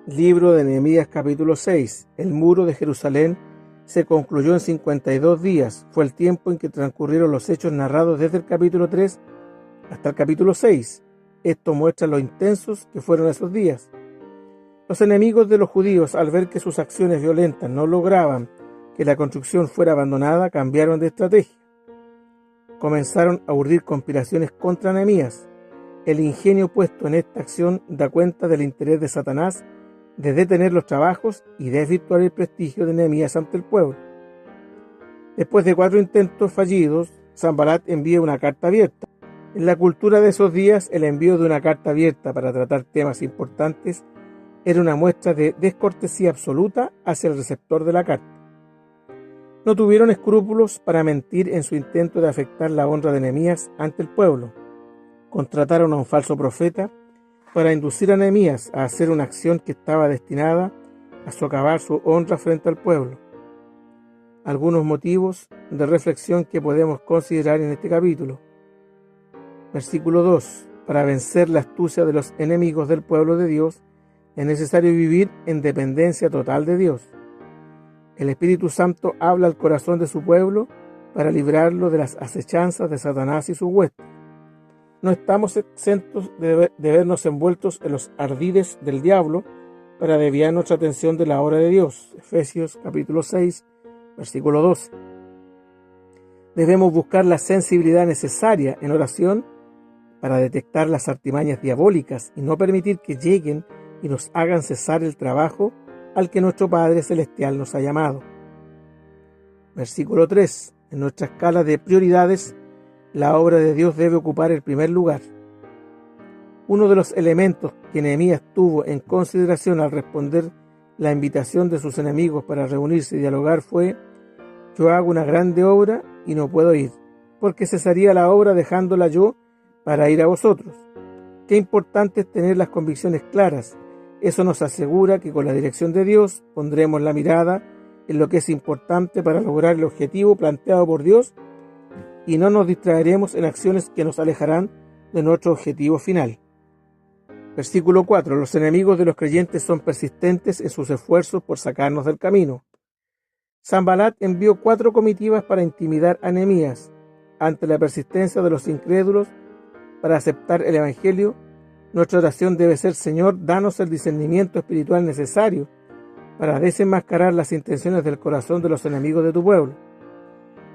Libro de Nehemías capítulo 6. El muro de Jerusalén se concluyó en 52 días. Fue el tiempo en que transcurrieron los hechos narrados desde el capítulo 3 hasta el capítulo 6. Esto muestra lo intensos que fueron esos días. Los enemigos de los judíos, al ver que sus acciones violentas no lograban que la construcción fuera abandonada, cambiaron de estrategia. Comenzaron a urdir conspiraciones contra Nehemías. El ingenio puesto en esta acción da cuenta del interés de Satanás de detener los trabajos y desvirtuar el prestigio de Nehemías ante el pueblo. Después de 4 intentos fallidos, Sanbalat envía una carta abierta. En la cultura de esos días, el envío de una carta abierta para tratar temas importantes era una muestra de descortesía absoluta hacia el receptor de la carta. No tuvieron escrúpulos para mentir en su intento de afectar la honra de Nehemías ante el pueblo. Contrataron a un falso profeta para inducir a Nehemías a hacer una acción que estaba destinada a socavar su honra frente al pueblo. Algunos motivos de reflexión que podemos considerar en este capítulo. Versículo 2. Para vencer la astucia de los enemigos del pueblo de Dios, es necesario vivir en dependencia total de Dios. El Espíritu Santo habla al corazón de su pueblo para librarlo de las acechanzas de Satanás y sus huestes. No estamos exentos de vernos envueltos en los ardides del diablo para desviar nuestra atención de la obra de Dios. Efesios capítulo 6, versículo 12. Debemos buscar la sensibilidad necesaria en oración para detectar las artimañas diabólicas y no permitir que lleguen y nos hagan cesar el trabajo al que nuestro Padre Celestial nos ha llamado. Versículo 3. En nuestra escala de prioridades, la obra de Dios debe ocupar el primer lugar. Uno de los elementos que Nehemías tuvo en consideración al responder la invitación de sus enemigos para reunirse y dialogar fue: yo hago una grande obra y no puedo ir, porque cesaría la obra dejándola yo para ir a vosotros. Qué importante es tener las convicciones claras. Eso nos asegura que con la dirección de Dios pondremos la mirada en lo que es importante para lograr el objetivo planteado por Dios y no nos distraeremos en acciones que nos alejarán de nuestro objetivo final. Versículo 4. Los enemigos de los creyentes son persistentes en sus esfuerzos por sacarnos del camino. Sanbalat envió 4 comitivas para intimidar a Nehemías. Ante la persistencia de los incrédulos para aceptar el Evangelio, nuestra oración debe ser: Señor, danos el discernimiento espiritual necesario para desenmascarar las intenciones del corazón de los enemigos de tu pueblo.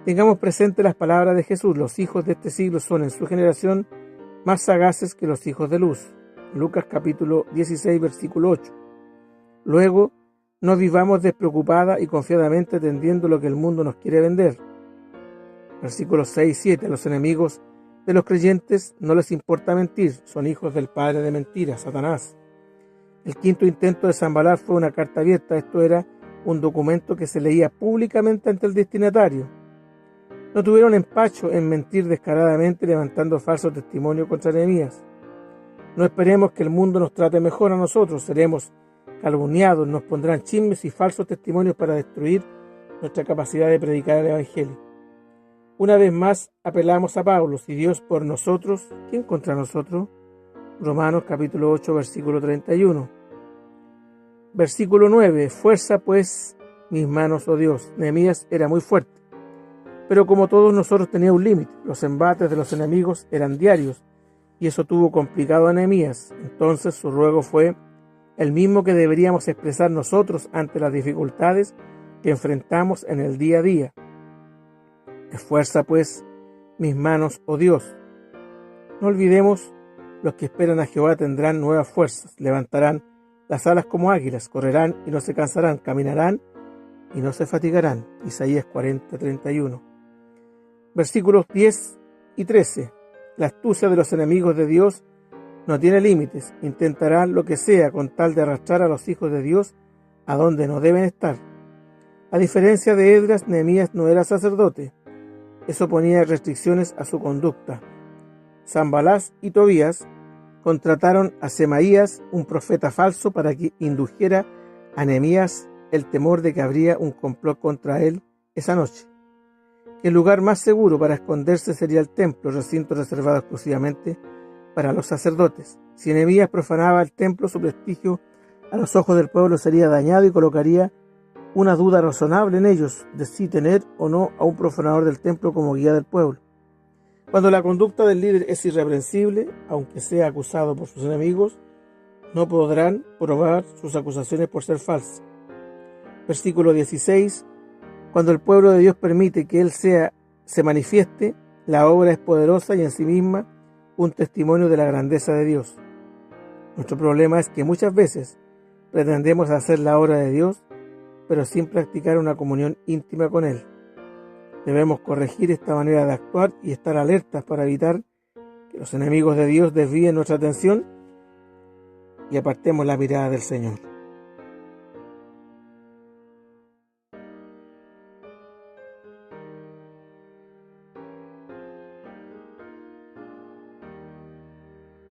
Tengamos presente las palabras de Jesús: los hijos de este siglo son en su generación más sagaces que los hijos de luz. Lucas capítulo 16, versículo 8. Luego, no vivamos despreocupada y confiadamente atendiendo lo que el mundo nos quiere vender. Versículos 6 y 7. A los enemigos de los creyentes no les importa mentir, son hijos del padre de mentiras, Satanás. El 5º intento de Sanbalat fue una carta abierta. Esto era un documento que se leía públicamente ante el destinatario. No tuvieron empacho en mentir descaradamente levantando falsos testimonios contra Nehemías. No esperemos que el mundo nos trate mejor a nosotros. Seremos calumniados, nos pondrán chismes y falsos testimonios para destruir nuestra capacidad de predicar el Evangelio. Una vez más apelamos a Pablo: si Dios por nosotros, ¿quién contra nosotros? Romanos capítulo 8, versículo 31. Versículo 9. Fuerza pues mis manos, oh Dios. Nehemías era muy fuerte, pero como todos nosotros tenía un límite. Los embates de los enemigos eran diarios y eso tuvo complicado a Nehemías. Entonces su ruego fue el mismo que deberíamos expresar nosotros ante las dificultades que enfrentamos en el día a día. Esfuerza pues mis manos, oh Dios. No olvidemos: los que esperan a Jehová tendrán nuevas fuerzas, levantarán las alas como águilas, correrán y no se cansarán, caminarán y no se fatigarán. Isaías 40, 31. Versículos 10 y 13. La astucia de los enemigos de Dios no tiene límites. Intentarán lo que sea con tal de arrastrar a los hijos de Dios a donde no deben estar. A diferencia de Esdras, Nehemías no era sacerdote. Eso ponía restricciones a su conducta. Sanbalat y Tobías contrataron a Semaías, un profeta falso, para que indujera a Nehemías el temor de que habría un complot contra él esa noche. El lugar más seguro para esconderse sería el templo, recinto reservado exclusivamente para los sacerdotes. Si Nehemías profanaba el templo, su prestigio a los ojos del pueblo sería dañado y colocaría una duda razonable en ellos de si tener o no a un profanador del templo como guía del pueblo. Cuando la conducta del líder es irreprensible, aunque sea acusado por sus enemigos, no podrán probar sus acusaciones por ser falsas. Versículo 16. Cuando el pueblo de Dios permite que Él se manifieste, la obra es poderosa y en sí misma un testimonio de la grandeza de Dios. Nuestro problema es que muchas veces pretendemos hacer la obra de Dios, pero sin practicar una comunión íntima con Él. Debemos corregir esta manera de actuar y estar alertas para evitar que los enemigos de Dios desvíen nuestra atención y apartemos la mirada del Señor.